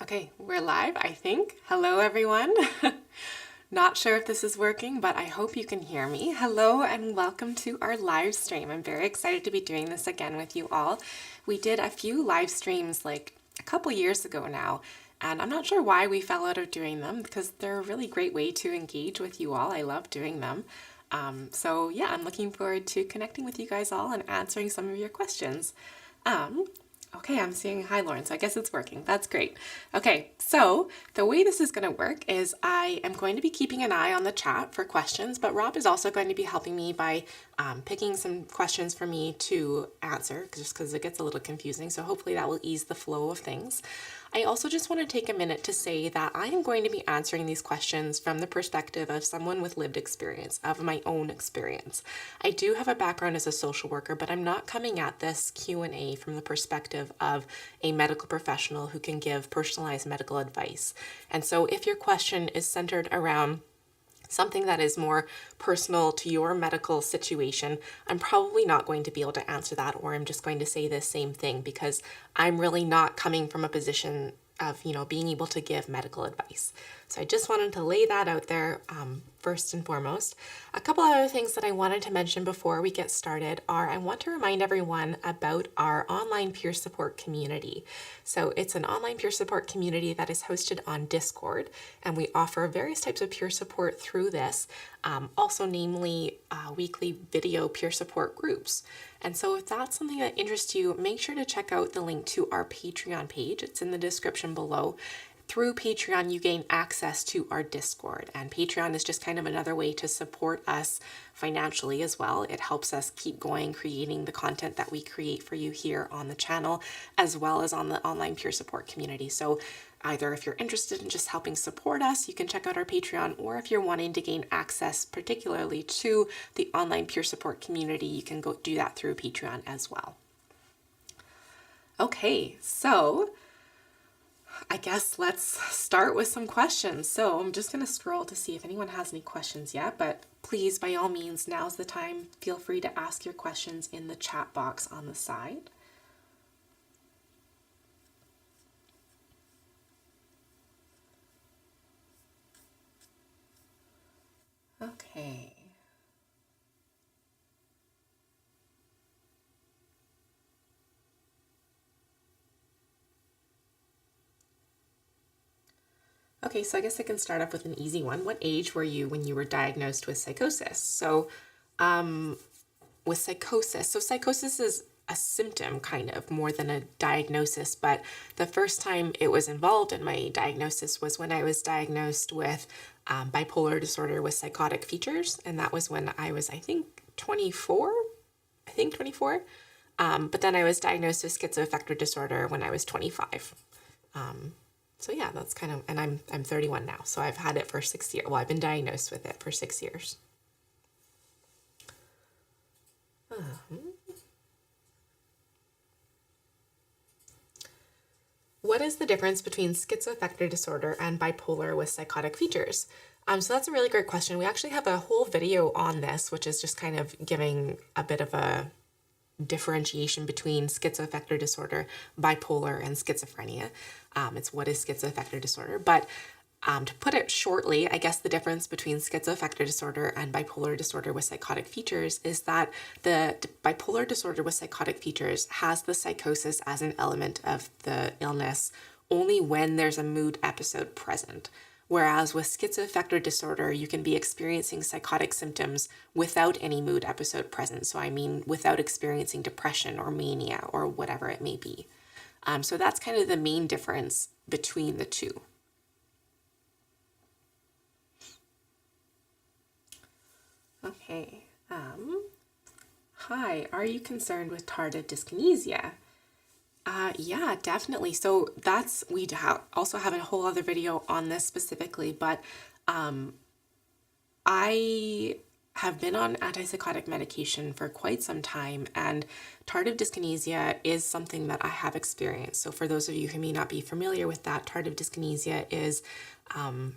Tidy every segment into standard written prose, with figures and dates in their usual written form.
Okay, we're live, I think. Hello, everyone. Not sure if this is working, but I hope you can hear me. Hello and welcome to our live stream. I'm very excited to be doing this again with you all. We did a few live streams like a couple years ago now, and I'm not sure why we fell out of doing them because they're a really great way to engage with you all. I love doing them. So yeah, I'm looking forward to connecting with you guys all and answering some of your questions. Okay, I'm seeing hi, Lauren, so I guess it's working. That's great. Okay, so the way this is going to work is I am going to be keeping an eye on the chat for questions, but Rob is also going to be helping me by picking some questions for me to answer, just because it gets a little confusing, so hopefully that will ease the flow of things. I also just want to take a minute to say that I am going to be answering these questions from the perspective of someone with lived experience, of my own experience. I do have a background as a social worker, but I'm not coming at this Q&A from the perspective of a medical professional who can give personalized medical advice. And so if your question is centered around something that is more personal to your medical situation, I'm probably not going to be able to answer that, or I'm just going to say the same thing because I'm really not coming from a position of, being able to give medical advice. So I just wanted to lay that out there first and foremost. A couple other things that I wanted to mention before we get started are I want to remind everyone about our online peer support community. So it's an online peer support community that is hosted on Discord, and we offer various types of peer support through this, also namely weekly video peer support groups. And so if that's something that interests you, make sure to check out the link to our Patreon page. It's in the description below. Through Patreon, you gain access to our Discord, and Patreon is just kind of another way to support us financially as well. It helps us keep going, creating the content that we create for you here on the channel, as well as on the online peer support community. So either if you're interested in just helping support us, you can check out our Patreon, or if you're wanting to gain access particularly to the online peer support community, you can go do that through Patreon as well. Okay, so I guess let's start with some questions. So I'm just going to scroll to see if anyone has any questions yet, but please, by all means, now's the time. Feel free to ask your questions in the chat box on the side. Okay. Okay, so I guess I can start off with an easy one. What age were you when you were diagnosed with psychosis? So with psychosis, psychosis is a symptom kind of more than a diagnosis, but the first time it was involved in my diagnosis was when I was diagnosed with bipolar disorder with psychotic features, and that was when I was, I think 24. But then I was diagnosed with schizoaffective disorder when I was 25. So yeah, that's kind of, and I'm 31 now, so I've had it for 6 years. Well, I've been diagnosed with it for 6 years. What is the difference between schizoaffective disorder and bipolar with psychotic features? So that's a really great question. We actually have a whole video on this, which is just kind of giving a bit of a differentiation between schizoaffective disorder, bipolar, and schizophrenia. It's what is schizoaffective disorder, but to put it shortly, I guess the difference between schizoaffective disorder and bipolar disorder with psychotic features is that the bipolar disorder with psychotic features has the psychosis as an element of the illness only when there's a mood episode present. Whereas with schizoaffective disorder, you can be experiencing psychotic symptoms without any mood episode present. So I mean, without experiencing depression or mania or whatever it may be. So that's kind of the main difference between the two. Okay. Hi, are you concerned with tardive dyskinesia? Yeah, definitely. So we also have a whole other video on this specifically, but I have been on antipsychotic medication for quite some time, and tardive dyskinesia is something that I have experienced. So for those of you who may not be familiar with that, tardive dyskinesia is, I'm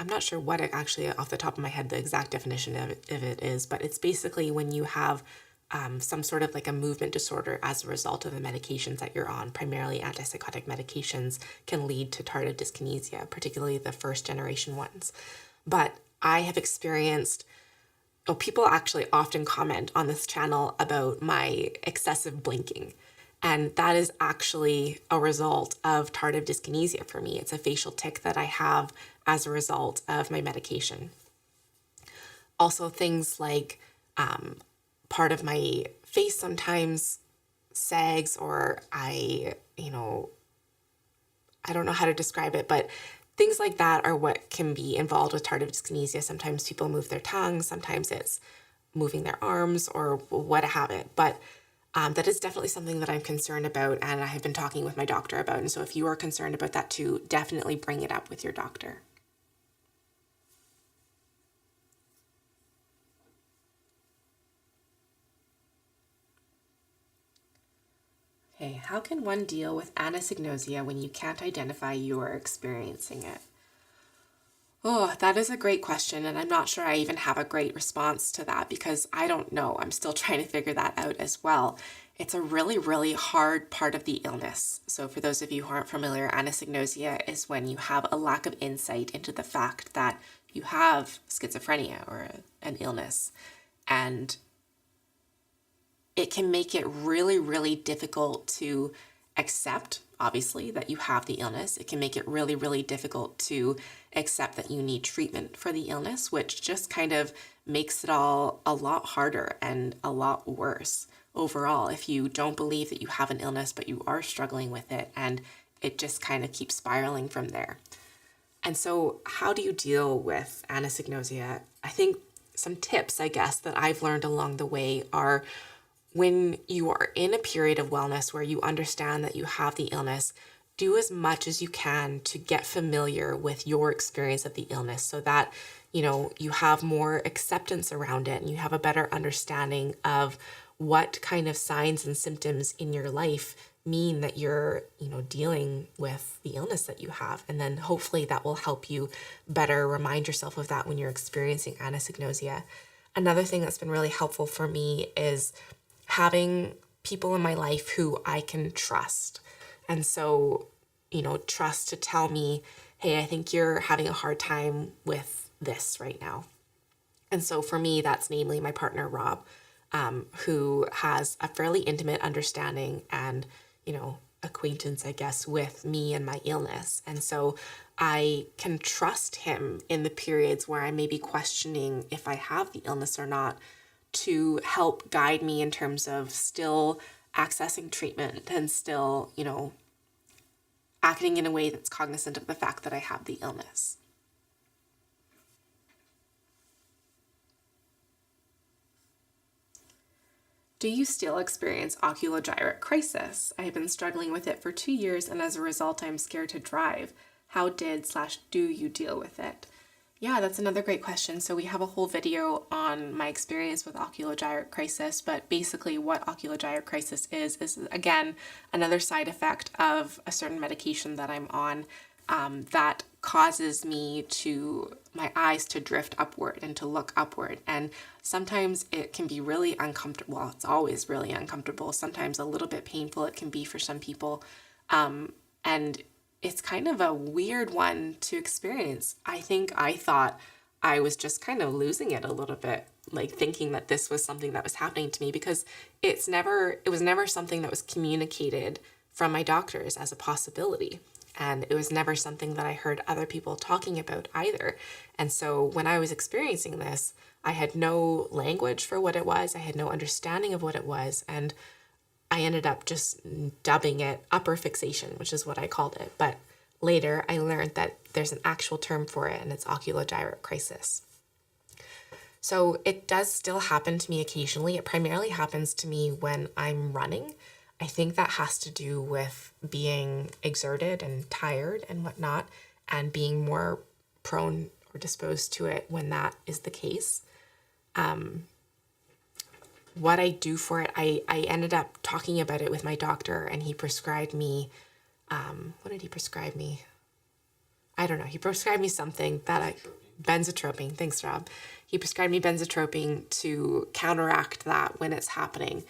not sure what it actually, off the top of my head, the exact definition of it is, but it's basically when you have some sort of like a movement disorder as a result of the medications that you're on, primarily antipsychotic medications, can lead to tardive dyskinesia, particularly the first generation ones. But I have experienced, people actually often comment on this channel about my excessive blinking. And that is actually a result of tardive dyskinesia for me. It's a facial tic that I have as a result of my medication. Also, things like part of my face sometimes sags, or I don't know how to describe it, but things like that are what can be involved with tardive dyskinesia. Sometimes people move their tongue, sometimes it's moving their arms or what have it. But that is definitely something that I'm concerned about, and I have been talking with my doctor about. And so if you are concerned about that too, definitely bring it up with your doctor. Okay, how can one deal with anasagnosia when you can't identify you are experiencing it? Oh, that is a great question, and I'm not sure I even have a great response to that because I don't know. I'm still trying to figure that out as well. It's a really, really hard part of the illness. So for those of you who aren't familiar, anasagnosia is when you have a lack of insight into the fact that you have schizophrenia or an illness. And it can make it really, really difficult to accept, obviously, that you have the illness. It can make it really, really difficult to accept that you need treatment for the illness, which just kind of makes it all a lot harder and a lot worse overall if you don't believe that you have an illness, but you are struggling with it, and it just kind of keeps spiraling from there. And so how do you deal with anasagnosia? I think some tips, I guess, that I've learned along the way are, when you are in a period of wellness where you understand that you have the illness, do as much as you can to get familiar with your experience of the illness so that, you have more acceptance around it and you have a better understanding of what kind of signs and symptoms in your life mean that you're, dealing with the illness that you have. And then hopefully that will help you better remind yourself of that when you're experiencing anasagnosia. Another thing that's been really helpful for me is having people in my life who I can trust. And so, trust to tell me, hey, I think you're having a hard time with this right now. And so for me, that's namely my partner, Rob, who has a fairly intimate understanding and, acquaintance, I guess, with me and my illness. And so I can trust him in the periods where I may be questioning if I have the illness or not, to help guide me in terms of still accessing treatment and still, acting in a way that's cognizant of the fact that I have the illness. Do you still experience oculogyric crisis? I have been struggling with it for 2 years, and as a result, I'm scared to drive. How did/do you deal with it? Yeah, that's another great question. So we have a whole video on my experience with oculogyric crisis, but basically what oculogyric crisis is again, another side effect of a certain medication that I'm on that causes my eyes to drift upward and to look upward. And sometimes it can be really uncomfortable. Well, it's always really uncomfortable. Sometimes a little bit painful it can be for some people. And it's kind of a weird one to experience. I think I thought I was just kind of losing it a little bit, like thinking that this was something that was happening to me, because it was never something that was communicated from my doctors as a possibility. And it was never something that I heard other people talking about either. And so when I was experiencing this, I had no language for what it was. I had no understanding of what it was. And I ended up just dubbing it upper fixation, which is what I called it. But later I learned that there's an actual term for it, and it's oculogyric crisis. So it does still happen to me occasionally. It primarily happens to me when I'm running. I think that has to do with being exerted and tired and whatnot, and being more prone or disposed to it when that is the case. What I do for it, I ended up talking about it with my doctor, and he prescribed me, what did he prescribe me? I don't know. He prescribed me something that benzotropine. Thanks, Rob. He prescribed me benzotropine to counteract that when it's happening.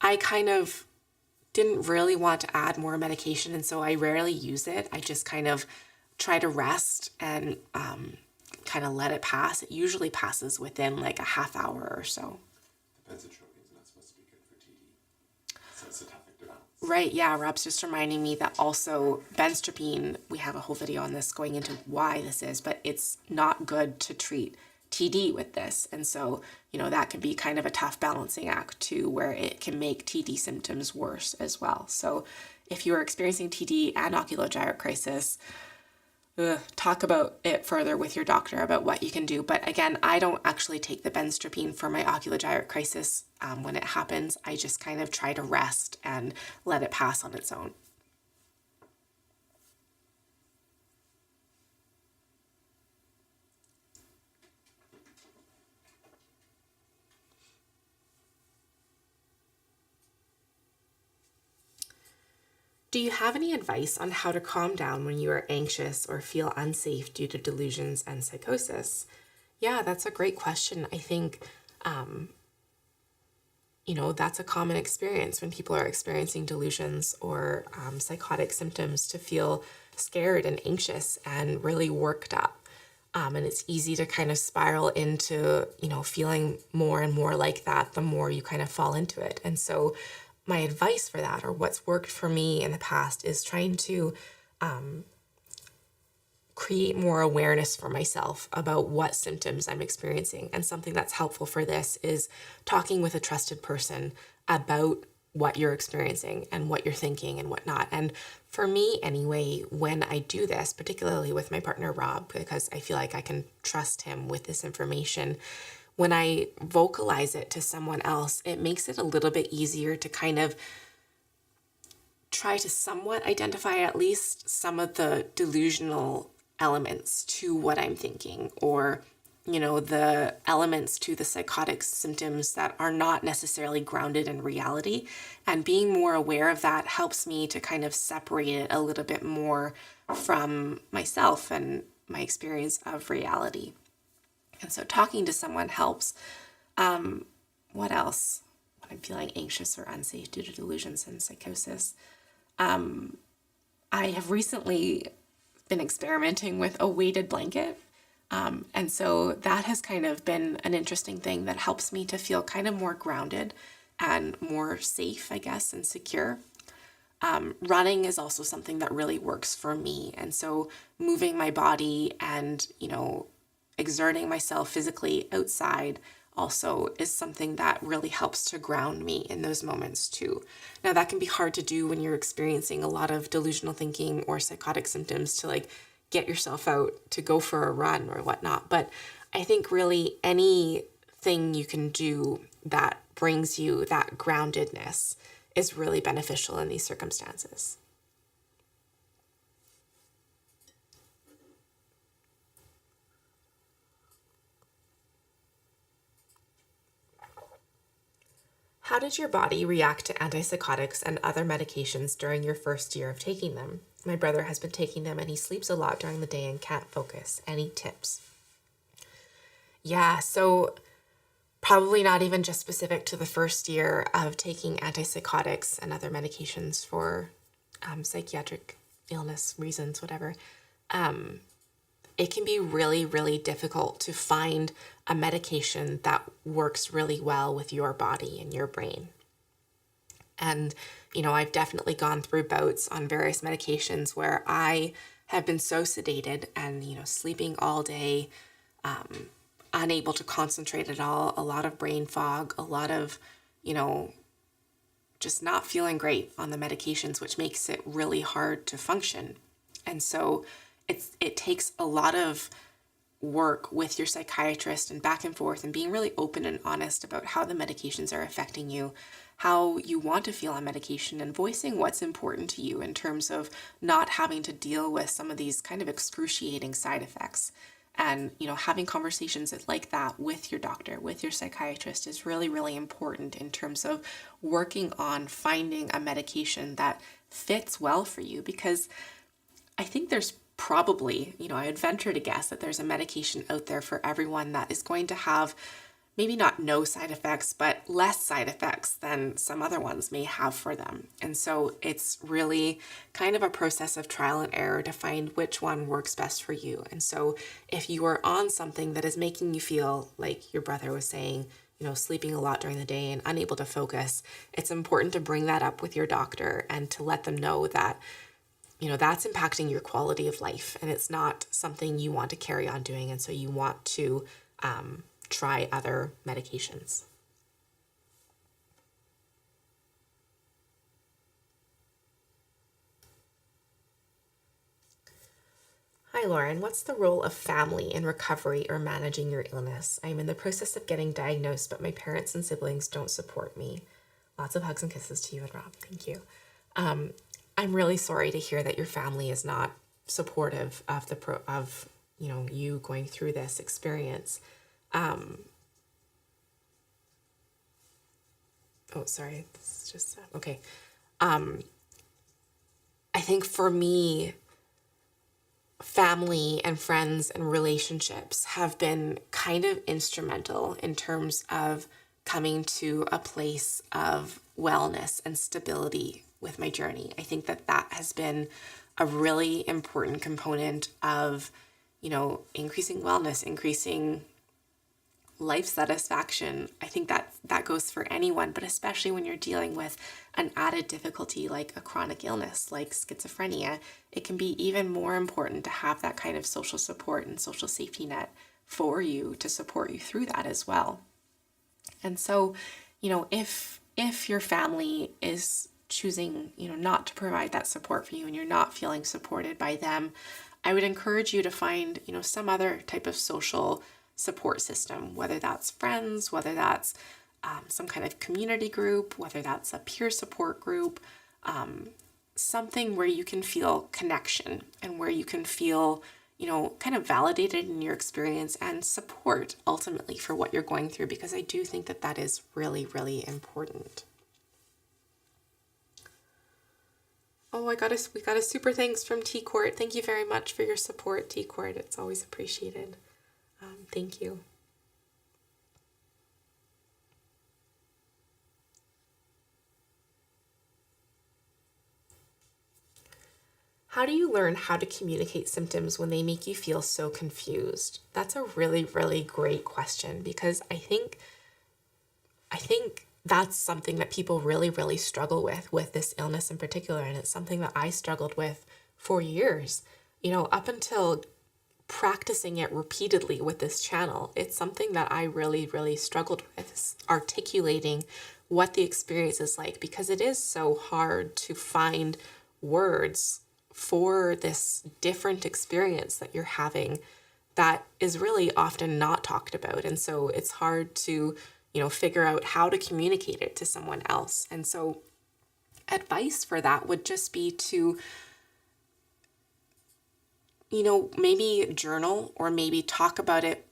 I kind of didn't really want to add more medication, and so I rarely use it. I just kind of try to rest and kind of let it pass. It usually passes within like a half hour or so. Benzotropine is not supposed to be good for TD. So it's a topic to balance. Right, yeah, Rob's just reminding me that also benzotropine, we have a whole video on this going into why this is, but it's not good to treat TD with this. And so, that can be kind of a tough balancing act too, where it can make TD symptoms worse as well. So if you are experiencing TD and oculogyric crisis, talk about it further with your doctor about what you can do. But again, I don't actually take the benzotropine for my oculogyric crisis when it happens. I just kind of try to rest and let it pass on its own. Do you have any advice on how to calm down when you are anxious or feel unsafe due to delusions and psychosis? Yeah, that's a great question. I think, that's a common experience when people are experiencing delusions or psychotic symptoms, to feel scared and anxious and really worked up. And it's easy to kind of spiral into, feeling more and more like that the more you kind of fall into it. And so my advice for that, or what's worked for me in the past, is trying to create more awareness for myself about what symptoms I'm experiencing. And something that's helpful for this is talking with a trusted person about what you're experiencing and what you're thinking and whatnot. And for me anyway, when I do this, particularly with my partner Rob, because I feel like I can trust him with this information, when I vocalize it to someone else, it makes it a little bit easier to kind of try to somewhat identify at least some of the delusional elements to what I'm thinking, or, the elements to the psychotic symptoms that are not necessarily grounded in reality. And being more aware of that helps me to kind of separate it a little bit more from myself and my experience of reality. And so talking to someone helps. What else? When I'm feeling anxious or unsafe due to delusions and psychosis. I have recently been experimenting with a weighted blanket. And so that has kind of been an interesting thing that helps me to feel kind of more grounded and more safe, I guess, and secure. Running is also something that really works for me. And so moving my body and, exerting myself physically outside also is something that really helps to ground me in those moments too. Now that can be hard to do when you're experiencing a lot of delusional thinking or psychotic symptoms, to like get yourself out to go for a run or whatnot. But I think really anything you can do that brings you that groundedness is really beneficial in these circumstances. How did your body react to antipsychotics and other medications during your first year of taking them? My brother has been taking them and he sleeps a lot during the day and can't focus. Any tips? Yeah, so probably not even just specific to the first year of taking antipsychotics and other medications for psychiatric illness reasons, whatever. It can be really, really difficult to find a medication that works really well with your body and your brain. And, I've definitely gone through bouts on various medications where I have been so sedated and, sleeping all day, unable to concentrate at all, a lot of brain fog, a lot of, just not feeling great on the medications, which makes it really hard to function. And so it takes a lot of work with your psychiatrist and back and forth and being really open and honest about how the medications are affecting you, how you want to feel on medication, and voicing what's important to you in terms of not having to deal with some of these kind of excruciating side effects. And, having conversations like that with your doctor, with your psychiatrist, is really, really important in terms of working on finding a medication that fits well for you, because I think there's probably, I would venture to guess that there's a medication out there for everyone that is going to have maybe not no side effects, but less side effects than some other ones may have for them. And so it's really kind of a process of trial and error to find which one works best for you. And so if you are on something that is making you feel like your brother was saying, sleeping a lot during the day and unable to focus, it's important to bring that up with your doctor and to let them know that, that's impacting your quality of life and it's not something you want to carry on doing. And so you want to, try other medications. Hi, Lauren. What's the role of family in recovery or managing your illness? I'm in the process of getting diagnosed, but my parents and siblings don't support me. Lots of hugs and kisses to you and Rob. Thank you. I'm really sorry to hear that your family is not supportive of you going through this experience. Sorry. This is just okay. I think for me, family and friends and relationships have been kind of instrumental in terms of coming to a place of wellness and stability with my journey. I think that has been a really important component of, increasing wellness, increasing life satisfaction. I think that goes for anyone, but especially when you're dealing with an added difficulty like a chronic illness like schizophrenia, it can be even more important to have that kind of social support and social safety net for you to support you through that as well. And so, if your family is choosing, not to provide that support for you and you're not feeling supported by them, I would encourage you to find, some other type of social support system, whether that's friends, whether that's some kind of community group, whether that's a peer support group, something where you can feel connection and where you can feel, kind of validated in your experience and support ultimately for what you're going through, because I do think that is really, really important. Oh, we got a super thanks from T-Court. Thank you very much for your support, T-Court. It's always appreciated. Thank you. How do you learn how to communicate symptoms when they make you feel so confused? That's a really, really great question, because I think that's something that people really, really struggle with this illness in particular. And it's something that I struggled with for years, up until practicing it repeatedly with this channel. It's something that I really, really struggled with, articulating what the experience is like, because it is so hard to find words for this different experience that you're having that is really often not talked about. And so it's hard to, figure out how to communicate it to someone else. And so advice for that would just be to, maybe journal or maybe talk about it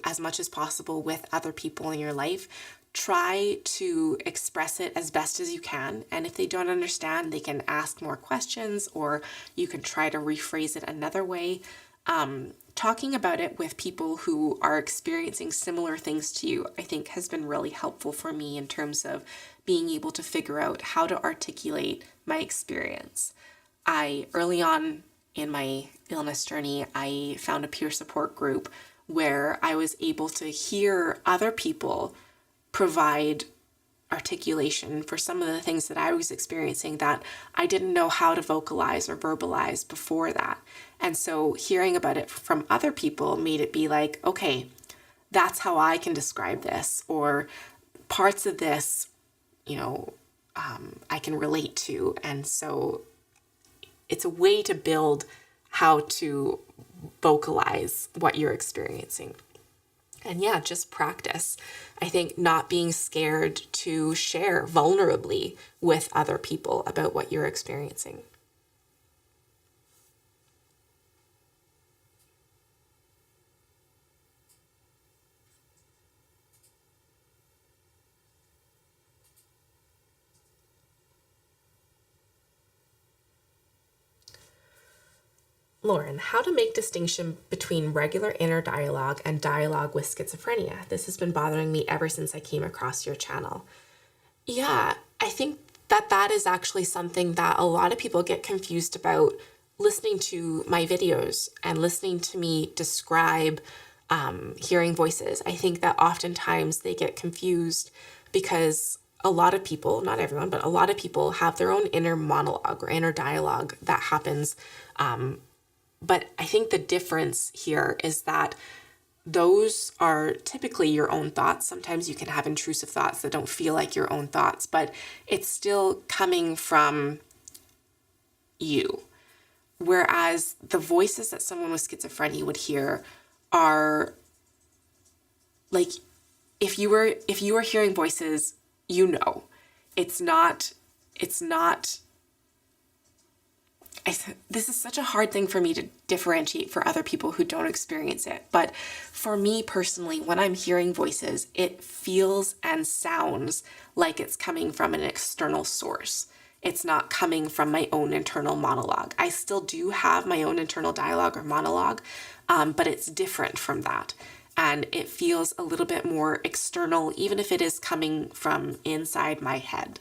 as much as possible with other people in your life. Try to express it as best as you can. And if they don't understand, they can ask more questions, or you can try to rephrase it another way. Talking about it with people who are experiencing similar things to you, I think has been really helpful for me in terms of being able to figure out how to articulate my experience. Early on in my illness journey, I found a peer support group where I was able to hear other people provide articulation for some of the things that I was experiencing that I didn't know how to vocalize or verbalize before that. And so hearing about it from other people made it be like, okay, that's how I can describe this, or parts of this, I can relate to. And so it's a way to build how to vocalize what you're experiencing. And yeah, just practice. I think not being scared to share vulnerably with other people about what you're experiencing. Lauren, how to make distinction between regular inner dialogue and dialogue with schizophrenia. This has been bothering me ever since I came across your channel. Yeah, I think that is actually something that a lot of people get confused about listening to my videos and listening to me describe hearing voices. I think that oftentimes they get confused because a lot of people, not everyone, but a lot of people have their own inner monologue or inner dialogue that happens. But I think the difference here is that those are typically your own thoughts. Sometimes you can have intrusive thoughts that don't feel like your own thoughts, but it's still coming from you. Whereas the voices that someone with schizophrenia would hear are like, if you were hearing voices, it's not, this is such a hard thing for me to differentiate for other people who don't experience it. But for me personally, when I'm hearing voices, it feels and sounds like it's coming from an external source. It's not coming from my own internal monologue. I still do have my own internal dialogue or monologue, but it's different from that. And it feels a little bit more external, even if it is coming from inside my head.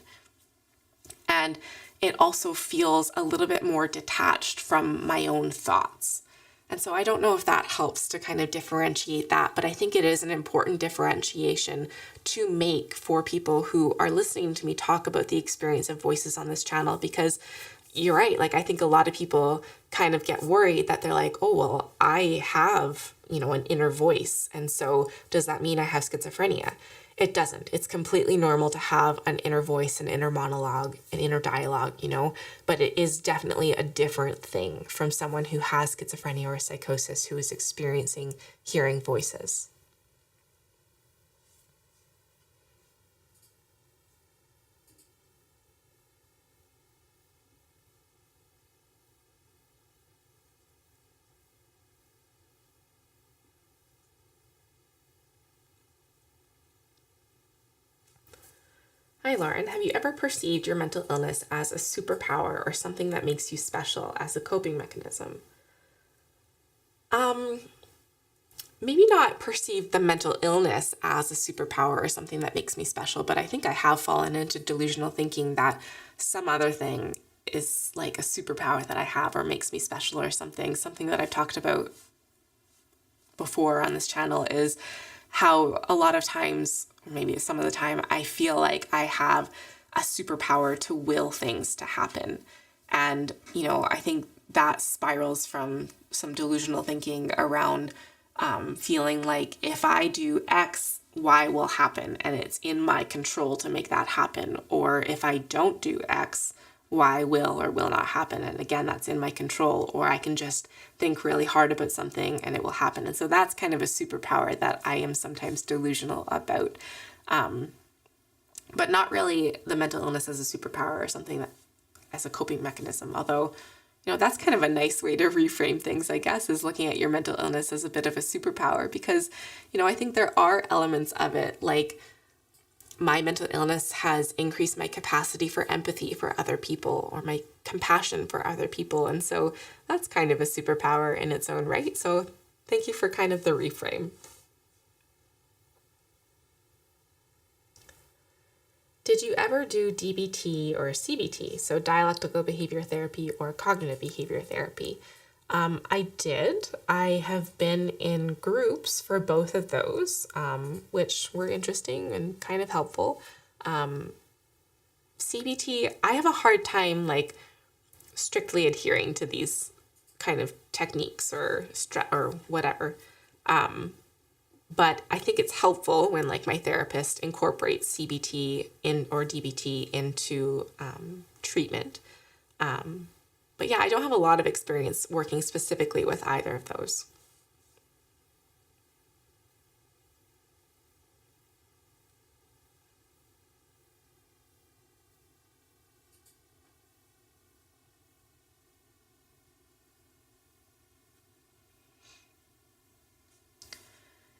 And it also feels a little bit more detached from my own thoughts. And so I don't know if that helps to kind of differentiate that, but I think it is an important differentiation to make for people who are listening to me talk about the experience of voices on this channel, because you're right. Like, I think a lot of people kind of get worried that they're like, oh, well, I have, an inner voice. And so does that mean I have schizophrenia? It doesn't. It's completely normal to have an inner voice, an inner monologue, an inner dialogue, but it is definitely a different thing from someone who has schizophrenia or psychosis who is experiencing hearing voices. Hi, Lauren. Have you ever perceived your mental illness as a superpower or something that makes you special as a coping mechanism? Maybe not perceive the mental illness as a superpower or something that makes me special, but I think I have fallen into delusional thinking that some other thing is like a superpower that I have or makes me special or something. Something that I've talked about before on this channel is how a lot of times, or maybe some of the time, I feel like I have a superpower to will things to happen. And, I think that spirals from some delusional thinking around feeling like if I do X, Y will happen, and it's in my control to make that happen. Or if I don't do X, Y will or will not happen. And again, that's in my control. Or I can just think really hard about something and it will happen. And so that's kind of a superpower that I am sometimes delusional about. But not really the mental illness as a superpower or something that as a coping mechanism. Although, that's kind of a nice way to reframe things, I guess, is looking at your mental illness as a bit of a superpower, because, I think there are elements of it, like my mental illness has increased my capacity for empathy for other people or my compassion for other people. And so that's kind of a superpower in its own right. So thank you for kind of the reframe. Did you ever do DBT or CBT, so dialectical behavior therapy or cognitive behavior therapy? I did. I have been in groups for both of those, which were interesting and kind of helpful. CBT, I have a hard time strictly adhering to these kind of techniques or whatever. But I think it's helpful when my therapist incorporates CBT or DBT into treatment. But yeah, I don't have a lot of experience working specifically with either of those.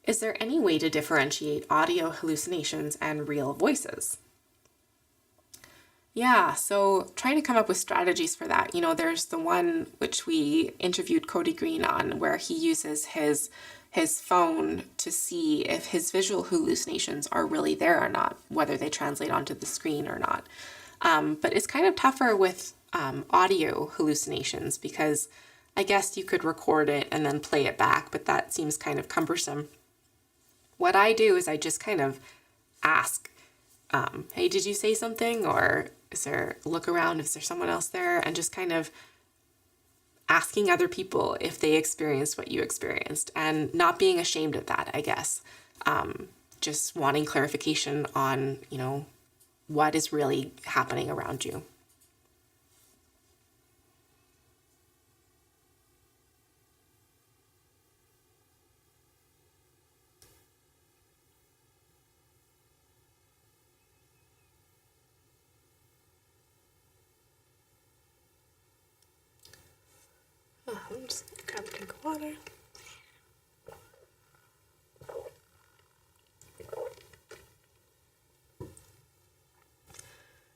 Is there any way to differentiate audio hallucinations and real voices? Yeah, so trying to come up with strategies for that. There's the one which we interviewed Cody Green on, where he uses his phone to see if his visual hallucinations are really there or not, whether they translate onto the screen or not. But it's kind of tougher with audio hallucinations because I guess you could record it and then play it back, but that seems kind of cumbersome. What I do is I just kind of ask, hey, did you say something? Or look around, is there someone else there? And just kind of asking other people if they experienced what you experienced and not being ashamed of that, I guess. Just wanting clarification on, what is really happening around you. I'm just grab a drink of water.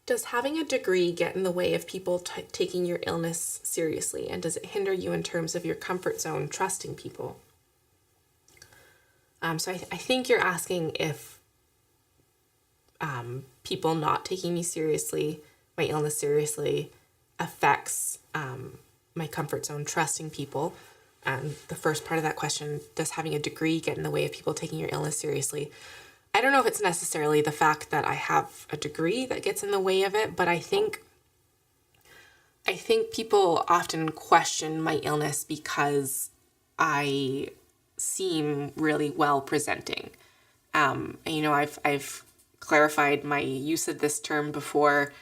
Does having a degree get in the way of people taking your illness seriously? And does it hinder you in terms of your comfort zone trusting people? So I think you're asking if people not taking me seriously, my illness seriously, affects my comfort zone trusting people. And the first part of that question, does having a degree get in the way of people taking your illness seriously? I don't know if it's necessarily the fact that I have a degree that gets in the way of it, but I think people often question my illness because I seem really well presenting. I've clarified my use of this term before.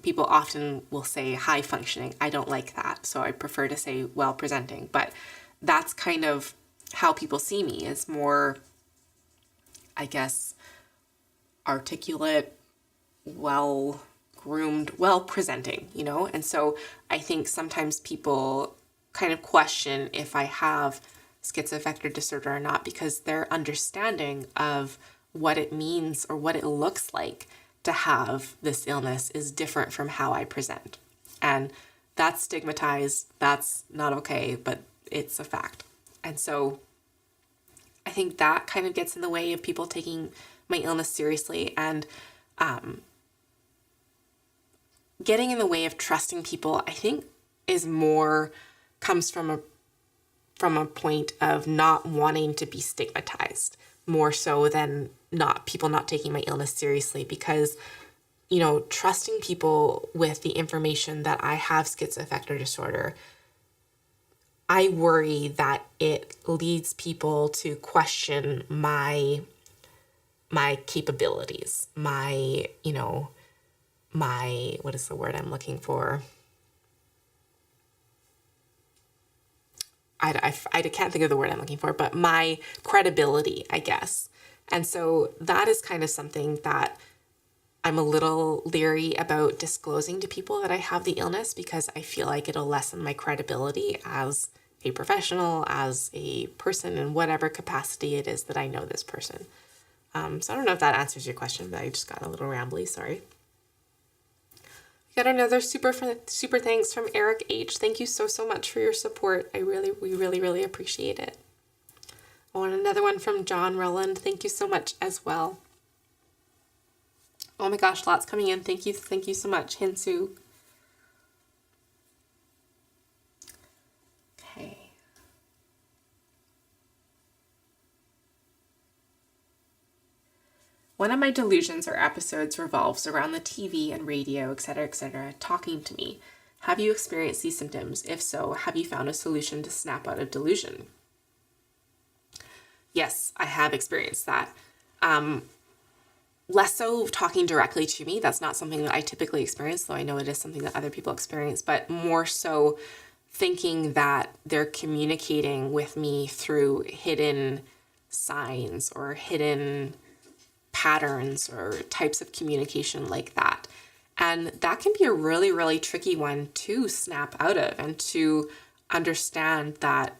People often will say high functioning. I don't like that, so I prefer to say well presenting. But that's kind of how people see me, is more, I guess, articulate, well-groomed, well-presenting, And so I think sometimes people kind of question if I have schizoaffective disorder or not because their understanding of what it means or what it looks like to have this illness is different from how I present. And that's stigmatized, that's not okay, but it's a fact. And so I think that kind of gets in the way of people taking my illness seriously and getting in the way of trusting people, I think comes from a point of not wanting to be stigmatized more so than people not taking my illness seriously, because trusting people with the information that I have schizoaffective disorder, I worry that it leads people to question my capabilities, my what is the word I'm looking for? I can't think of the word I'm looking for, but my credibility, I guess. And so that is kind of something that I'm a little leery about disclosing to people, that I have the illness, because I feel like it'll lessen my credibility as a professional, as a person in whatever capacity it is that I know this person. So I don't know if that answers your question, but I just got a little rambly, sorry. We got another super thanks from Eric H. Thank you so much for your support. We really appreciate it. Oh, and another one from John Rowland. Thank you so much as well. Oh my gosh, lots coming in. Thank you so much, Hinsu. Okay. One of my delusions or episodes revolves around the TV and radio, etc., talking to me. Have you experienced these symptoms? If so, have you found a solution to snap out of delusion? Yes, I have experienced that. Less so talking directly to me. That's not something that I typically experience, though I know it is something that other people experience, but more so thinking that they're communicating with me through hidden signs or hidden patterns or types of communication like that. And that can be a really tricky one to snap out of, and to understand that,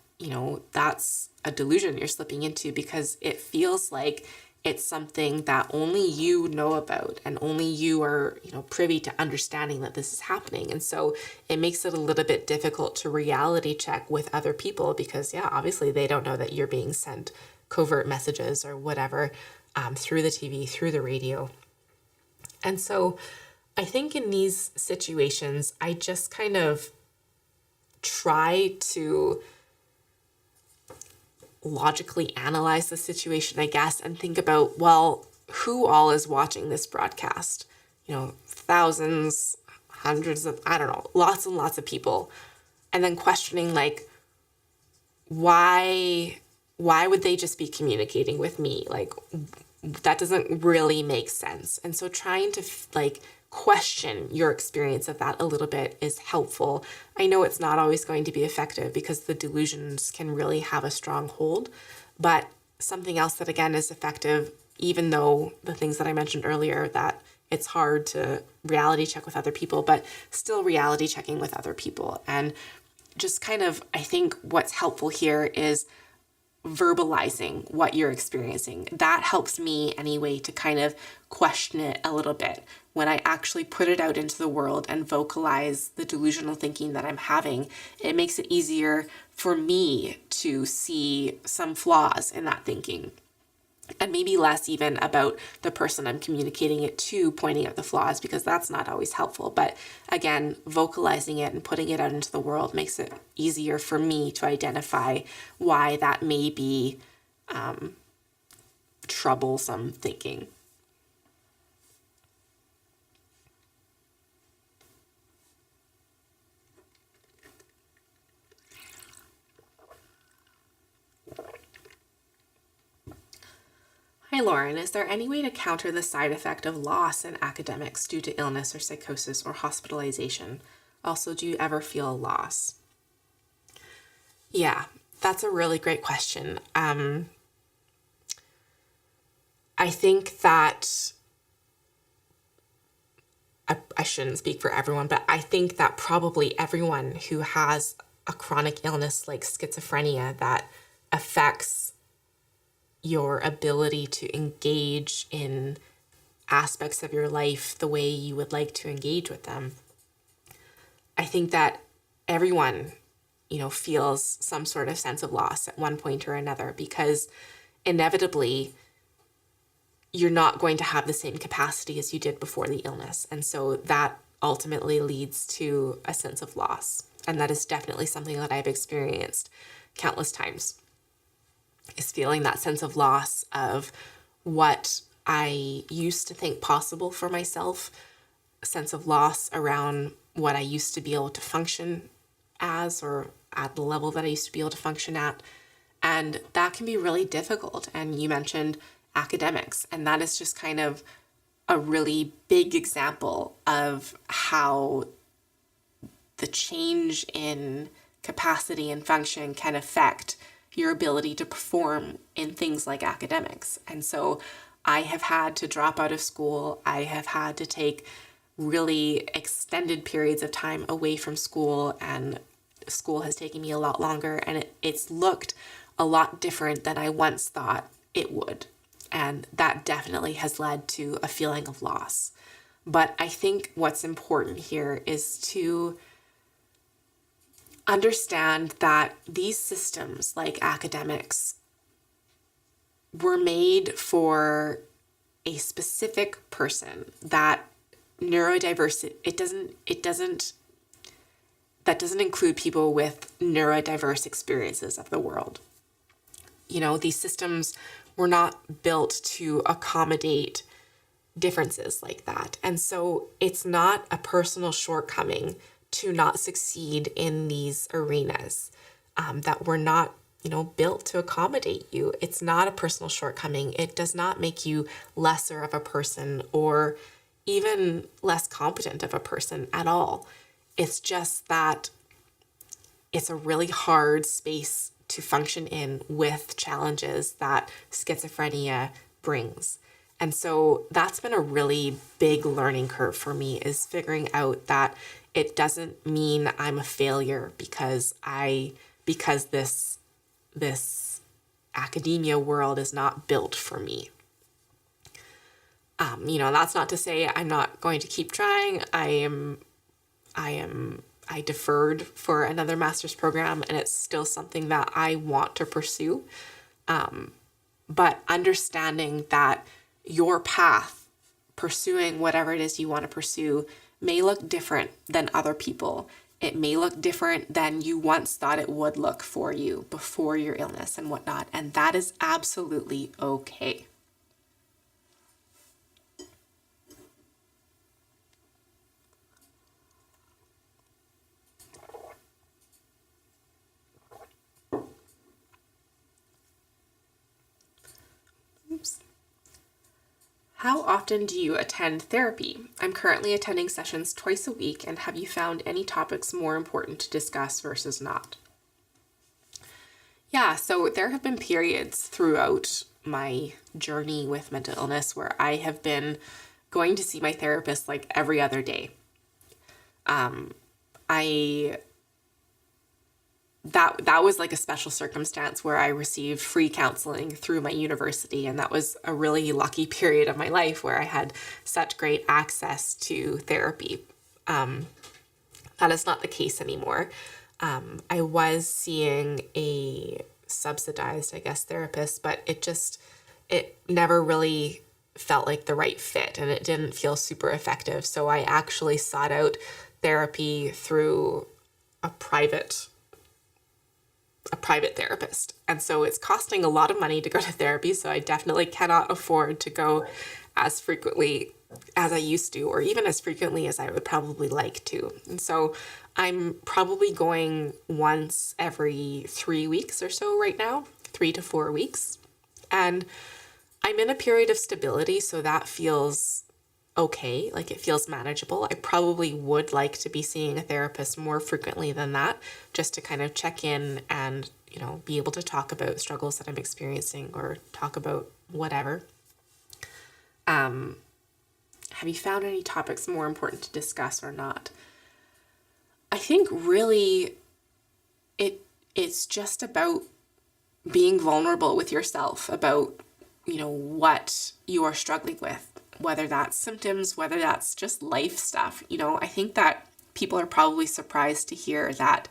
that's a delusion you're slipping into, because it feels like it's something that only you know about and only you are, privy to understanding that this is happening. And so it makes it a little bit difficult to reality check with other people because, yeah, obviously they don't know that you're being sent covert messages or whatever through the TV, through the radio. And so I think in these situations, I just kind of try to logically analyze the situation, I guess, and think about, well, who all is watching this broadcast? Thousands, hundreds of, I don't know, lots and lots of people. And then questioning, like, why would they just be communicating with me? Like, that doesn't really make sense. And so trying to question your experience of that a little bit is helpful. I know it's not always going to be effective because the delusions can really have a strong hold, but something else that again is effective, even though the things that I mentioned earlier, that it's hard to reality check with other people, but still reality checking with other people. And just kind of, I think what's helpful here is verbalizing what you're experiencing. That helps me anyway to kind of question it a little bit. When I actually put it out into the world and vocalize the delusional thinking that I'm having, it makes it easier for me to see some flaws in that thinking. And maybe less even about the person I'm communicating it to pointing out the flaws, because that's not always helpful. But again, vocalizing it and putting it out into the world makes it easier for me to identify why that may be troublesome thinking. Hi, Lauren. Is there any way to counter the side effect of loss in academics due to illness or psychosis or hospitalization? Also, do you ever feel loss? Yeah, that's a really great question. I think that I shouldn't speak for everyone, but I think that probably everyone who has a chronic illness like schizophrenia that affects your ability to engage in aspects of your life the way you would like to engage with them. I think that everyone, feels some sort of sense of loss at one point or another, because inevitably you're not going to have the same capacity as you did before the illness. And so that ultimately leads to a sense of loss. And that is definitely something that I've experienced countless times, is feeling that sense of loss of what I used to think possible for myself, a sense of loss around what I used to be able to function as, or at the level that I used to be able to function at. And that can be really difficult. And you mentioned academics, and that is just kind of a really big example of how the change in capacity and function can affect your ability to perform in things like academics. And so I have had to drop out of school. I have had to take really extended periods of time away from school, and school has taken me a lot longer, and it's looked a lot different than I once thought it would. And that definitely has led to a feeling of loss. But I think what's important here is to understand that these systems, like academics, were made for a specific person. That neurodiversity, that doesn't include people with neurodiverse experiences of the world. These systems were not built to accommodate differences like that. And so it's not a personal shortcoming to not succeed in these arenas that were not, built to accommodate you. It's not a personal shortcoming. It does not make you lesser of a person or even less competent of a person at all. It's just that it's a really hard space to function in with challenges that schizophrenia brings. And so that's been a really big learning curve for me, is figuring out that it doesn't mean I'm a failure because this academia world is not built for me. That's not to say I'm not going to keep trying. I deferred for another master's program, and it's still something that I want to pursue. But understanding that your path, pursuing whatever it is you want to pursue, may look different than other people. It may look different than you once thought it would look for you before your illness and whatnot. And that is absolutely okay. Oops. How often do you attend therapy? I'm currently attending sessions twice a week, and have you found any topics more important to discuss versus not? Yeah, so there have been periods throughout my journey with mental illness where I have been going to see my therapist like every other day. That was like a special circumstance where I received free counseling through my university, and that was a really lucky period of my life where I had such great access to therapy. That is not the case anymore. I was seeing a subsidized, I guess, therapist, but it never really felt like the right fit, and it didn't feel super effective. So I actually sought out therapy through a private therapist. And so it's costing a lot of money to go to therapy. So I definitely cannot afford to go as frequently as I used to, or even as frequently as I would probably like to. And so I'm probably going once every 3 weeks or so right now, 3 to 4 weeks. And I'm in a period of stability, so that feels okay, like it feels manageable. I probably would like to be seeing a therapist more frequently than that, just to kind of check in and, be able to talk about struggles that I'm experiencing or talk about whatever. Have you found any topics more important to discuss or not? I think really it's just about being vulnerable with yourself about, what you are struggling with, whether that's symptoms, whether that's just life stuff. I think that people are probably surprised to hear that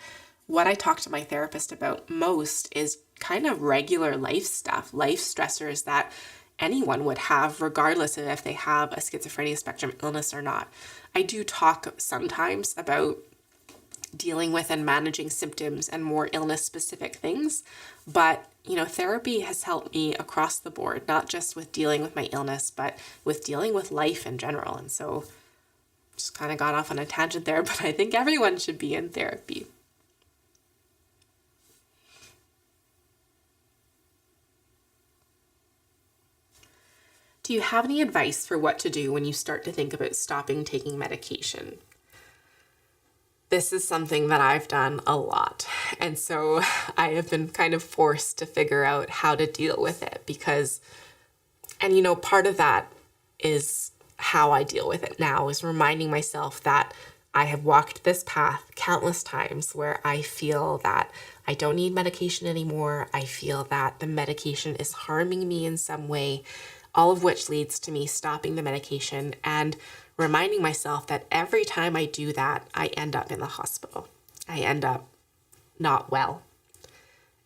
what I talk to my therapist about most is kind of regular life stuff, life stressors that anyone would have, regardless of if they have a schizophrenia spectrum illness or not. I do talk sometimes about dealing with and managing symptoms and more illness-specific things, but therapy has helped me across the board, not just with dealing with my illness, but with dealing with life in general. And so just kind of got off on a tangent there, but I think everyone should be in therapy. Do you have any advice for what to do when you start to think about stopping taking medication? This is something that I've done a lot. And so I have been kind of forced to figure out how to deal with it because, part of that is how I deal with it now, is reminding myself that I have walked this path countless times where I feel that I don't need medication anymore. I feel that the medication is harming me in some way, all of which leads to me stopping the medication and reminding myself that every time I do that, I end up in the hospital. I end up not well.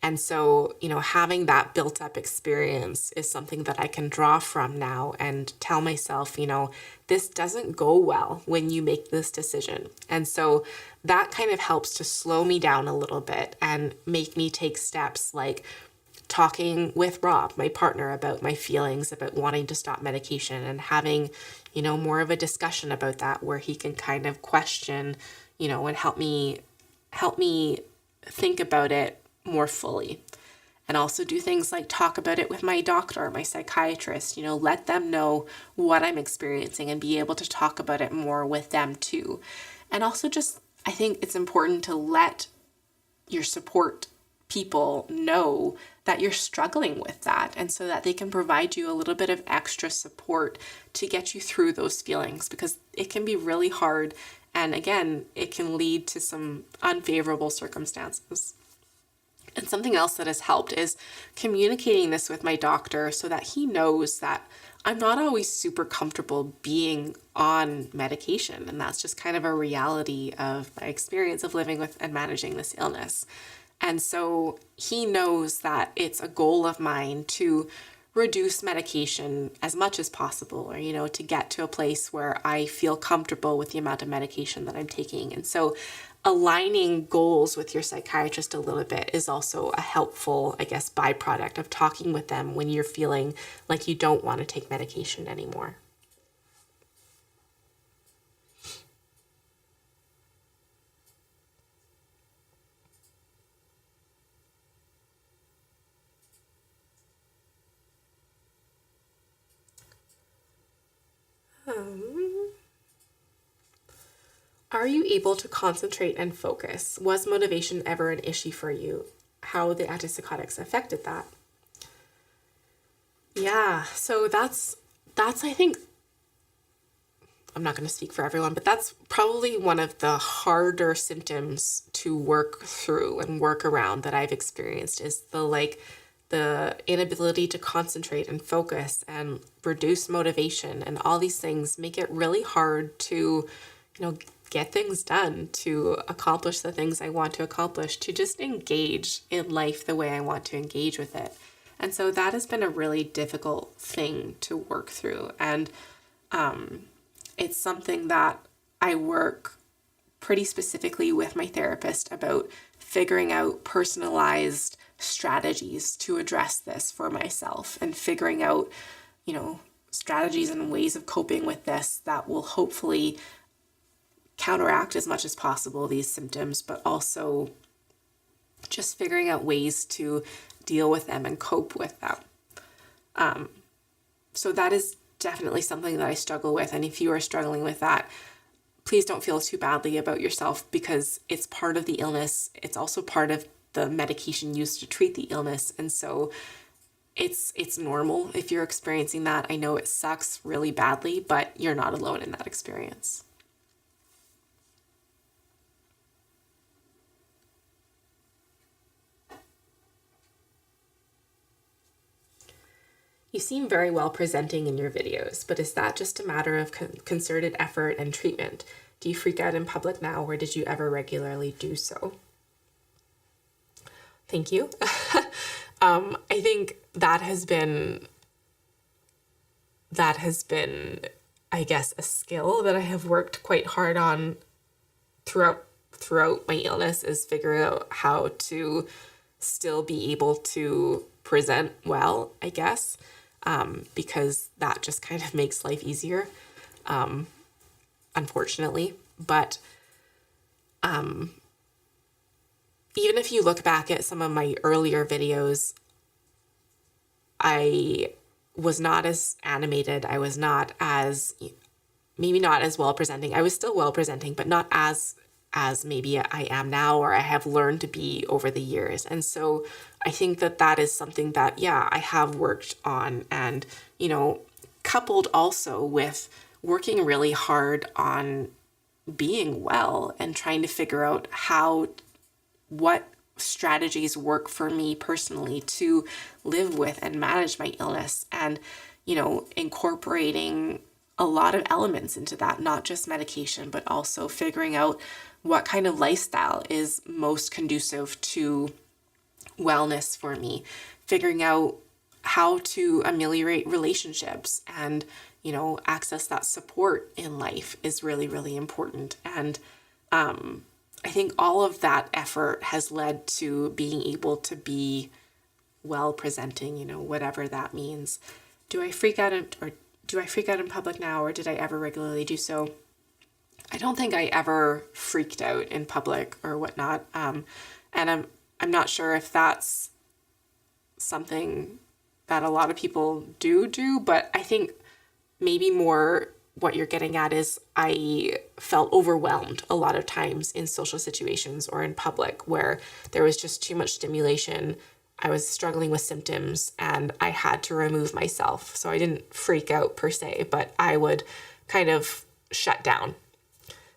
And so, having that built up experience is something that I can draw from now and tell myself, this doesn't go well when you make this decision. And so that kind of helps to slow me down a little bit and make me take steps like talking with Rob, my partner, about my feelings about wanting to stop medication and having, more of a discussion about that where he can kind of question, and help me think about it more fully. And also do things like talk about it with my doctor, my psychiatrist, let them know what I'm experiencing and be able to talk about it more with them too. And also just, I think it's important to let your support people know that you're struggling with that, and so that they can provide you a little bit of extra support to get you through those feelings, because it can be really hard, and again, it can lead to some unfavorable circumstances. And something else that has helped is communicating this with my doctor so that he knows that I'm not always super comfortable being on medication. And that's just kind of a reality of my experience of living with and managing this illness. And so he knows that it's a goal of mine to reduce medication as much as possible, or, to get to a place where I feel comfortable with the amount of medication that I'm taking. And so aligning goals with your psychiatrist a little bit is also a helpful, byproduct of talking with them when you're feeling like you don't want to take medication anymore. Are you able to concentrate and focus? Was motivation ever an issue for you? How the antipsychotics affected that? Yeah, so that's I think, I'm not going to speak for everyone, but that's probably one of the harder symptoms to work through and work around that I've experienced, is the inability to concentrate and focus and reduce motivation, and all these things make it really hard to, get things done, to accomplish the things I want to accomplish, to just engage in life the way I want to engage with it. And so that has been a really difficult thing to work through. And it's something that I work pretty specifically with my therapist about, figuring out personalized strategies to address this for myself, and figuring out, strategies and ways of coping with this that will hopefully counteract as much as possible these symptoms, but also just figuring out ways to deal with them and cope with them. So that is definitely something that I struggle with. And if you are struggling with that, please don't feel too badly about yourself, because it's part of the illness. It's also part of the medication used to treat the illness. And so it's normal if you're experiencing that. I know it sucks really badly, but you're not alone in that experience. You seem very well presenting in your videos, but is that just a matter of concerted effort and treatment? Do you freak out in public now, or did you ever regularly do so? Thank you. I think that has been, I guess, a skill that I have worked quite hard on throughout my illness, is figuring out how to still be able to present well, I guess. Because that just kind of makes life easier, unfortunately. But even if you look back at some of my earlier videos, I was not as animated. I was not as, maybe not as well presenting. I was still well presenting, but not as maybe I am now, or I have learned to be over the years. And so I think that is something that, I have worked on, and, coupled also with working really hard on being well and trying to figure out what strategies work for me personally to live with and manage my illness, and, incorporating a lot of elements into that, not just medication, but also figuring out what kind of lifestyle is most conducive to wellness for me, figuring out how to ameliorate relationships and, access that support in life is really, really important. And I think all of that effort has led to being able to be well presenting, whatever that means. Do I freak out in public now, or did I ever regularly do so? I don't think I ever freaked out in public or whatnot. And I'm not sure if that's something that a lot of people do, but I think maybe more what you're getting at is I felt overwhelmed a lot of times in social situations or in public where there was just too much stimulation. I was struggling with symptoms and I had to remove myself. So I didn't freak out per se, but I would kind of shut down.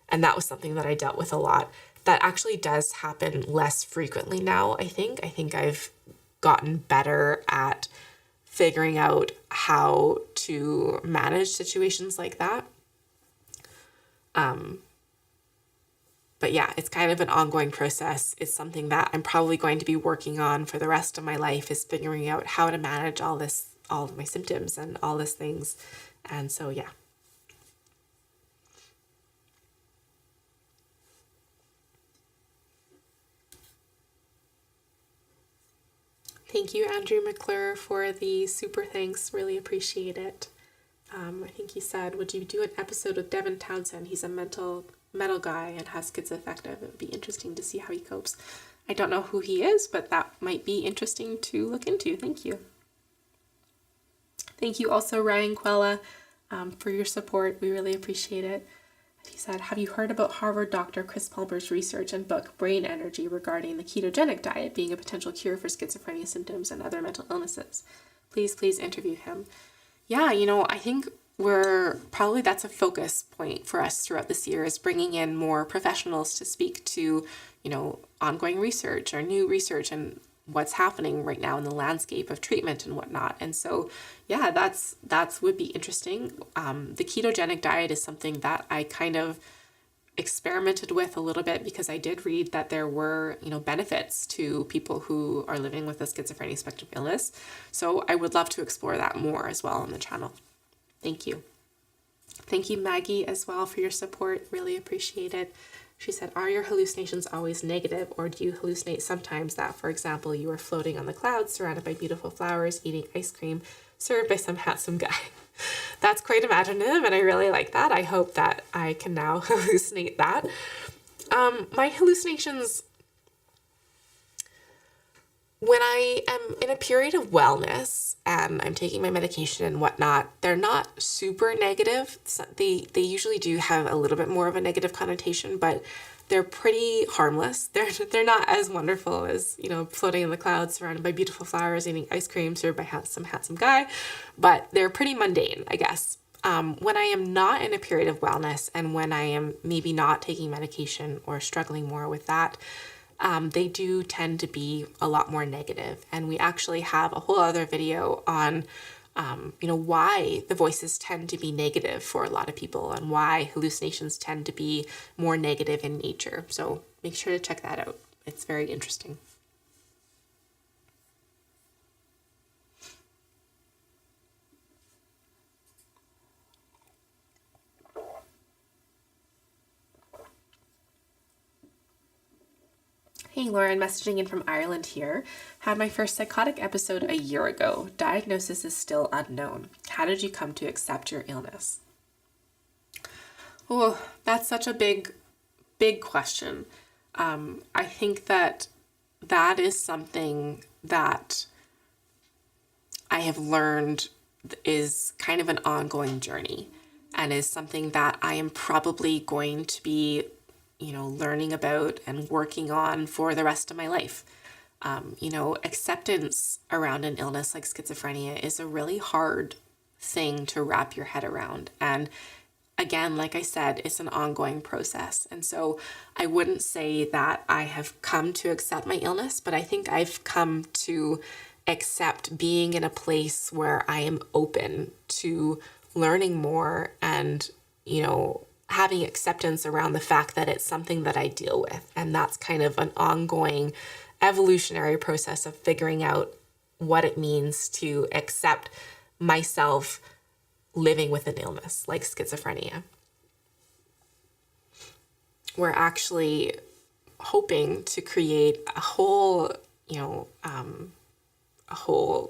And that was something that I dealt with a lot. that actually does happen less frequently now, I think. I think I've gotten better at figuring out how to manage situations like that. But yeah, it's kind of an ongoing process. It's something that I'm probably going to be working on for the rest of my life, is figuring out how to manage all of my symptoms and all these things. And so, yeah. Thank you, Andrew McClure, for the super thanks. Really appreciate it. I think he said, would you do an episode with Devin Townsend? He's a metal guy and has schizoaffective. It would be interesting to see how he copes. I don't know who he is, but that might be interesting to look into. Thank you. Thank you also, Ryan Quella, for your support. We really appreciate it. He said, have you heard about Harvard Dr. Chris Palmer's research and book Brain Energy regarding the ketogenic diet being a potential cure for schizophrenia symptoms and other mental illnesses? Please interview him. Yeah, I think that's a focus point for us throughout this year, is bringing in more professionals to speak to, ongoing research or new research and what's happening right now in the landscape of treatment and whatnot. And so, yeah, that's would be interesting. The ketogenic diet is something that I kind of experimented with a little bit, because I did read that there were, benefits to people who are living with a schizophrenia spectrum illness. So I would love to explore that more as well on the channel. Thank you. Thank you, Maggie, as well, for your support. Really appreciate it. She said, are your hallucinations always negative, or do you hallucinate sometimes that, for example, you are floating on the clouds surrounded by beautiful flowers, eating ice cream, served by some handsome guy? That's quite imaginative, and I really like that. I hope that I can now hallucinate that. My hallucinations, when I am in a period of wellness and I'm taking my medication and whatnot, they're not super negative. They usually do have a little bit more of a negative connotation, but they're pretty harmless. They're not as wonderful as, floating in the clouds surrounded by beautiful flowers, eating ice cream served by some handsome guy, but they're pretty mundane, I guess. When I am not in a period of wellness, and when I am maybe not taking medication or struggling more with that, they do tend to be a lot more negative. And we actually have a whole other video on, why the voices tend to be negative for a lot of people, and why hallucinations tend to be more negative in nature. So make sure to check that out. It's very interesting. Hey, Lauren, messaging in from Ireland here. Had my first psychotic episode a year ago. Diagnosis is still unknown. How did you come to accept your illness? Oh, that's such a big question. I think that is something that I have learned is kind of an ongoing journey, and is something that I am probably going to be learning about and working on for the rest of my life. Acceptance around an illness like schizophrenia is a really hard thing to wrap your head around. And again, like I said, it's an ongoing process. And so I wouldn't say that I have come to accept my illness, but I think I've come to accept being in a place where I am open to learning more and, having acceptance around the fact that it's something that I deal with. And that's kind of an ongoing evolutionary process of figuring out what it means to accept myself living with an illness like schizophrenia. We're actually hoping to create a whole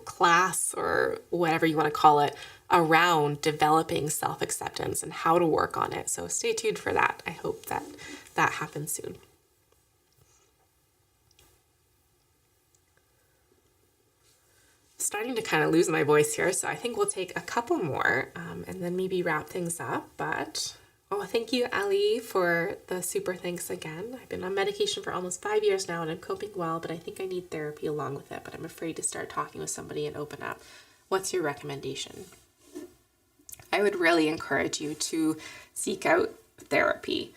class, or whatever you want to call it, around developing self-acceptance and how to work on it. So stay tuned for that. I hope that happens soon. Starting to kind of lose my voice here, so I think we'll take a couple more and then maybe wrap things up. But thank you, Ali, for the super thanks again. I've been on medication for almost 5 years now, and I'm coping well, but I think I need therapy along with it, but I'm afraid to start talking with somebody and open up. What's your recommendation? I would really encourage you to seek out therapy.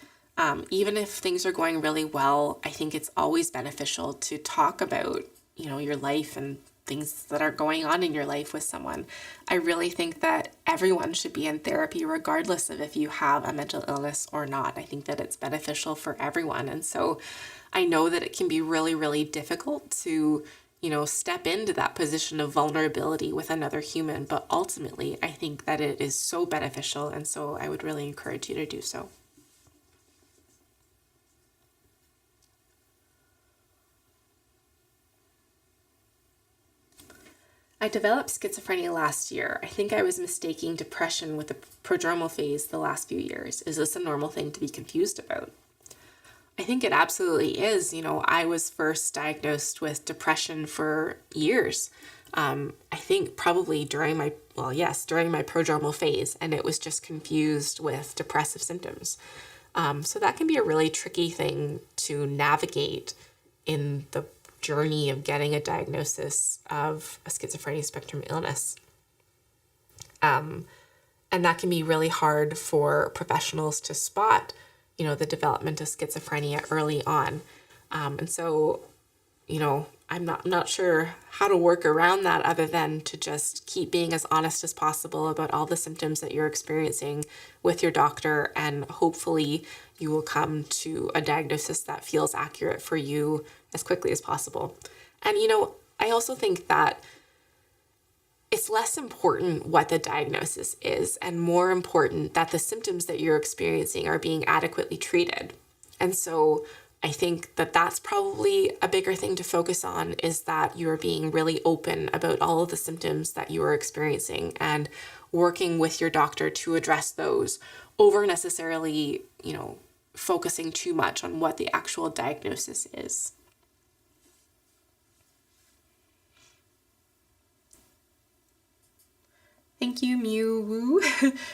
Even if things are going really well, I think it's always beneficial to talk about, your life and things that are going on in your life with someone. I really think that everyone should be in therapy regardless of if you have a mental illness or not. I think that it's beneficial for everyone. And so I know that it can be really, really difficult to, step into that position of vulnerability with another human. But ultimately, I think that it is so beneficial. And so I would really encourage you to do so. I developed schizophrenia last year. I think I was mistaking depression with the prodromal phase the last few years. Is this a normal thing to be confused about? I think it absolutely is. I was first diagnosed with depression for years. I think probably during my prodromal phase, and it was just confused with depressive symptoms. So that can be a really tricky thing to navigate in the journey of getting a diagnosis of a schizophrenia spectrum illness. And that can be really hard for professionals to spot, the development of schizophrenia early on. And so, I'm not sure how to work around that other than to just keep being as honest as possible about all the symptoms that you're experiencing with your doctor, and hopefully you will come to a diagnosis that feels accurate for you as quickly as possible. And, I also think that it's less important what the diagnosis is and more important that the symptoms that you're experiencing are being adequately treated. And so I think that that's probably a bigger thing to focus on, is that you're being really open about all of the symptoms that you are experiencing and working with your doctor to address those over necessarily, focusing too much on what the actual diagnosis is. Thank you, Mew Woo,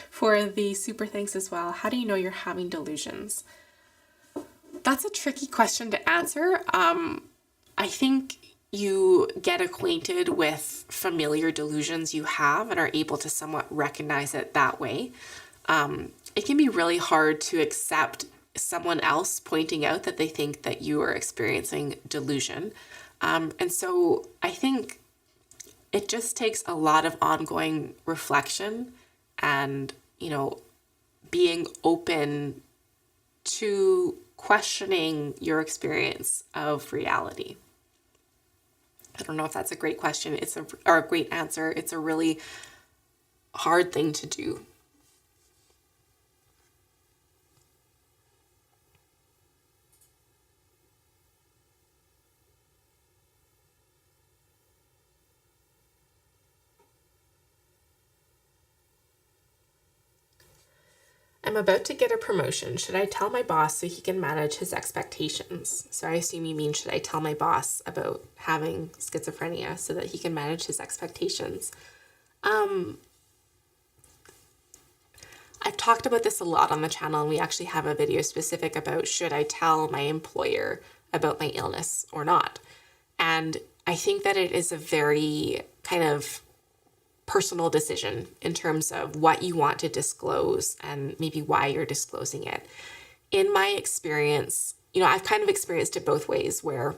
for the super thanks as well. How do you know you're having delusions? That's a tricky question to answer. I think you get acquainted with familiar delusions you have and are able to somewhat recognize it that way. It can be really hard to accept someone else pointing out that they think that you are experiencing delusion. And so I think it just takes a lot of ongoing reflection and, being open to questioning your experience of reality. I don't know if that's a great question. Or a great answer. It's a really hard thing to do. I'm about to get a promotion. Should I tell my boss so he can manage his expectations? So I assume you mean, should I tell my boss about having schizophrenia so that he can manage his expectations? I've talked about this a lot on the channel, and we actually have a video specific about should I tell my employer about my illness or not. And I think that it is a very kind of personal decision in terms of what you want to disclose and maybe why you're disclosing it. In my experience, I've kind of experienced it both ways, where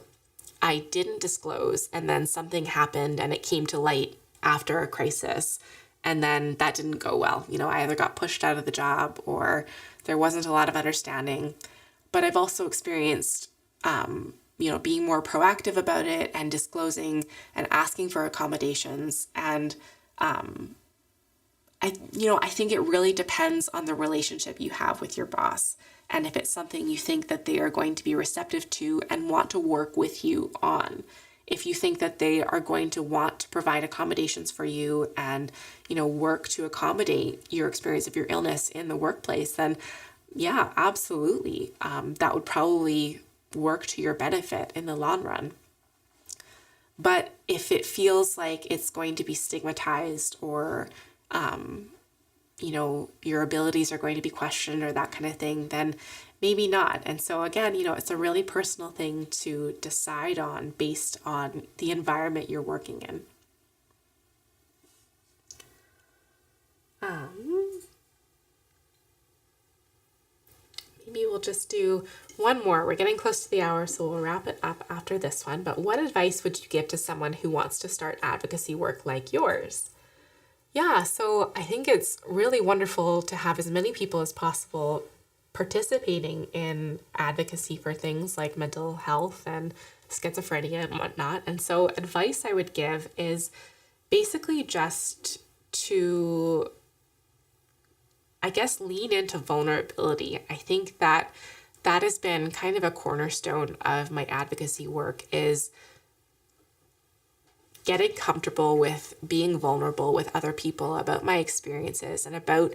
I didn't disclose and then something happened and it came to light after a crisis, and then that didn't go well. I either got pushed out of the job or there wasn't a lot of understanding. But I've also experienced being more proactive about it and disclosing and asking for accommodations. And I think it really depends on the relationship you have with your boss, and if it's something you think that they are going to be receptive to and want to work with you on. If you think that they are going to want to provide accommodations for you and, work to accommodate your experience of your illness in the workplace, then yeah, absolutely. That would probably work to your benefit in the long run. But if it feels like it's going to be stigmatized or, your abilities are going to be questioned or that kind of thing, then maybe not. And so again, it's a really personal thing to decide on based on the environment you're working in. Maybe we'll we'll just do one more. We're getting close to the hour, so we'll wrap it up after this one. But what advice would you give to someone who wants to start advocacy work like yours? Yeah, so I think it's really wonderful to have as many people as possible participating in advocacy for things like mental health and schizophrenia and whatnot. And so advice I would give is basically just to, I guess, lean into vulnerability. I think that has been kind of a cornerstone of my advocacy work, is getting comfortable with being vulnerable with other people about my experiences and about,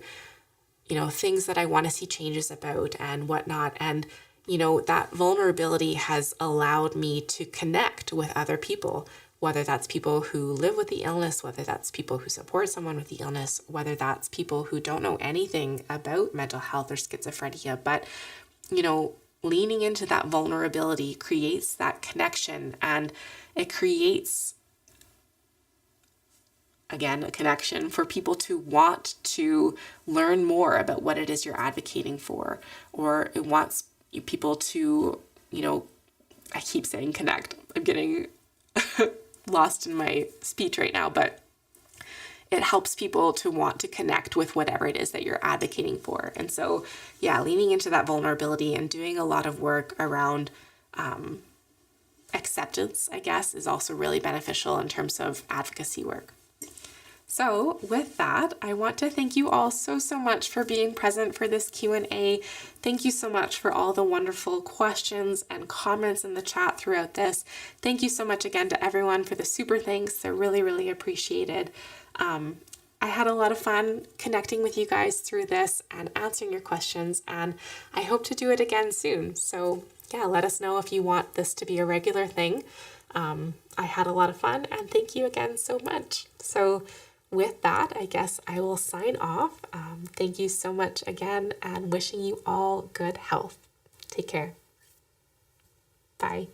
things that I want to see changes about and whatnot. And, that vulnerability has allowed me to connect with other people, whether that's people who live with the illness, whether that's people who support someone with the illness, whether that's people who don't know anything about mental health or schizophrenia. But, leaning into that vulnerability creates that connection, and it creates, again, a connection for people to want to learn more about what it is you're advocating for, or it wants people to, I keep saying connect. I'm getting lost in my speech right now, but it helps people to want to connect with whatever it is that you're advocating for. And so, yeah, leaning into that vulnerability and doing a lot of work around acceptance, I guess, is also really beneficial in terms of advocacy work. So with that, I want to thank you all so much for being present for this Q&A. Thank you so much for all the wonderful questions and comments in the chat throughout this. Thank you so much again to everyone for the super thanks. They're really, really appreciated. I had a lot of fun connecting with you guys through this and answering your questions, and I hope to do it again soon. So yeah, let us know if you want this to be a regular thing. I had a lot of fun, and thank you again so much. So with that, I guess I will sign off. Thank you so much again, and wishing you all good health. Take care. Bye.